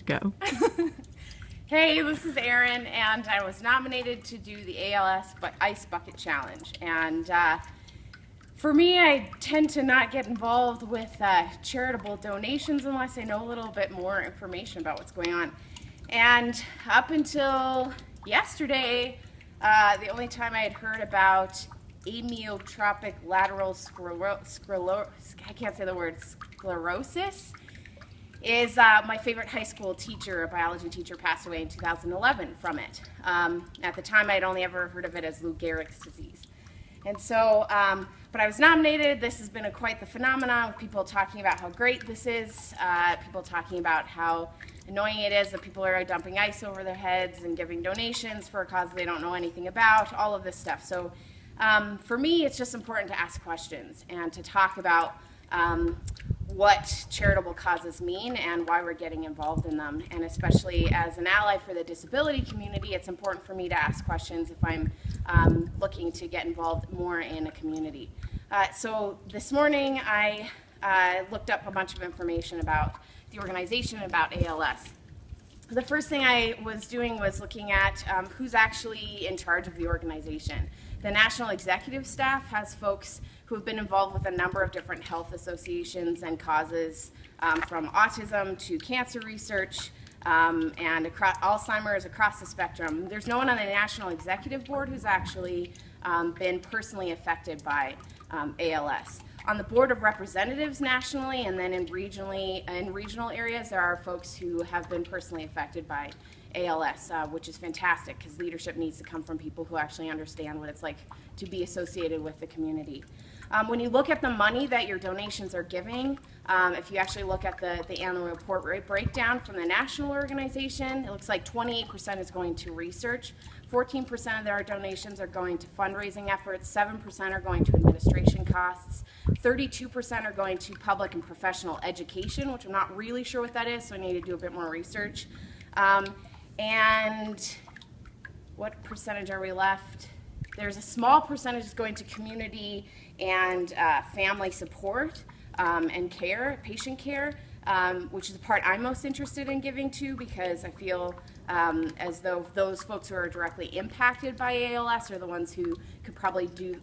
Go. Hey, this is Erin, and I was nominated to do the ALS Ice Bucket Challenge. And for me, I tend to not get involved with charitable donations unless I know a little bit more information about what's going on. And up until yesterday, the only time I had heard about amyotrophic lateral sclerosis is my favorite high school teacher, a biology teacher, passed away in 2011 from it. At the time, I'd only ever heard of it as Lou Gehrig's disease. And so, but I was nominated. This has been quite the phenomenon, with people talking about how great this is, people talking about how annoying it is that people are dumping ice over their heads and giving donations for a cause they don't know anything about, all of this stuff. So for me, it's just important to ask questions and to talk about what charitable causes mean and why we're getting involved in them. And especially as an ally for the disability community, it's important for me to ask questions if I'm looking to get involved more in a community. So this morning I looked up a bunch of information about the organization, about ALS. The first thing I was doing was looking at who's actually in charge of the organization. The national executive staff has folks who have been involved with a number of different health associations and causes, from autism to cancer research and Alzheimer's, across the spectrum. There's no one on the national executive board who's actually been personally affected by ALS. On the Board of Representatives nationally and then in regional areas, there are folks who have been personally affected by ALS, which is fantastic because leadership needs to come from people who actually understand what it's like to be associated with the community. When you look at the money that your donations are giving, if you actually look at the annual report breakdown from the national organization, it looks like 28% is going to research, 14% of their donations are going to fundraising efforts, 7% are going to administration costs, 32% are going to public and professional education, which I'm not really sure what that is, so I need to do a bit more research. And what percentage are we left? There's a small percentage that's going to community and family support and care, patient care, which is the part I'm most interested in giving to, because I feel as though those folks who are directly impacted by ALS are the ones who could probably do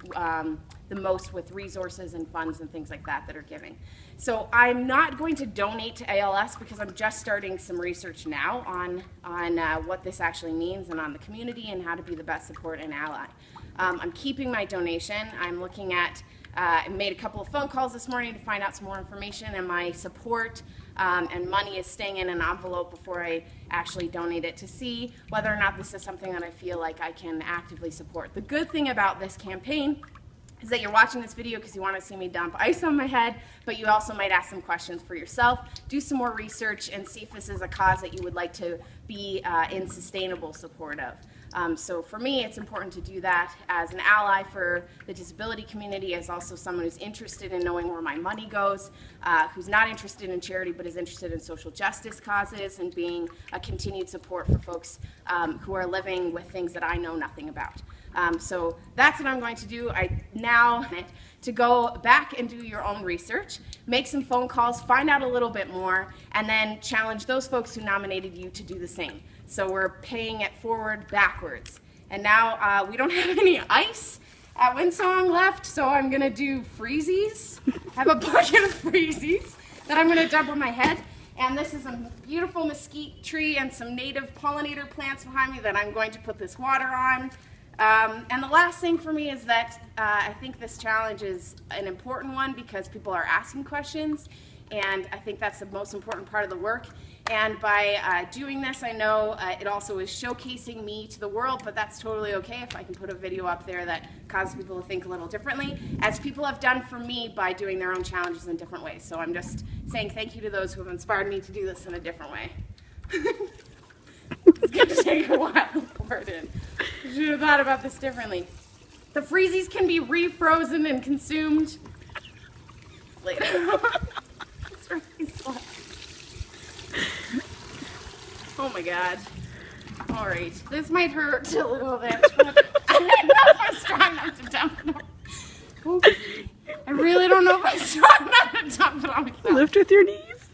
the most with resources and funds and things like that are giving. So I'm not going to donate to ALS because I'm just starting some research now on what this actually means and on the community and how to be the best support and ally. I'm keeping my donation. I'm looking at, I made a couple of phone calls this morning to find out some more information, and my support and money is staying in an envelope before I actually donate it to see whether or not this is something that I feel like I can actively support. The good thing about this campaign is that you're watching this video because you want to see me dump ice on my head, but you also might ask some questions for yourself, do some more research, and see if this is a cause that you would like to be in sustainable support of. So for me, it's important to do that as an ally for the disability community, as also someone who's interested in knowing where my money goes, who's not interested in charity but is interested in social justice causes and being a continued support for folks who are living with things that I know nothing about. So that's what I'm going to do. To go back and do your own research, make some phone calls, find out a little bit more, and then challenge those folks who nominated you to do the same. So we're paying it forward backwards. And now we don't have any ice at Windsong left, so I'm gonna do freezies. I have a bucket of freezies that I'm gonna dump on my head. And this is a beautiful mesquite tree and some native pollinator plants behind me that I'm going to put this water on. And the last thing for me is that I think this challenge is an important one because people are asking questions, and I think that's the most important part of the work. And by doing this, I know it also is showcasing me to the world, but that's totally okay if I can put a video up there that causes people to think a little differently, as people have done for me by doing their own challenges in different ways. So I'm just saying thank you to those who have inspired me to do this in a different way. It's going to take a while to pour it in. I should have thought about this differently. The freezies can be refrozen and consumed later. It's really slow. Oh my god. All right. This might hurt a little bit, but I don't know if I'm strong enough to dump it on. Okay. I really don't know if I'm strong enough to dump it on myself. Lift with your knees.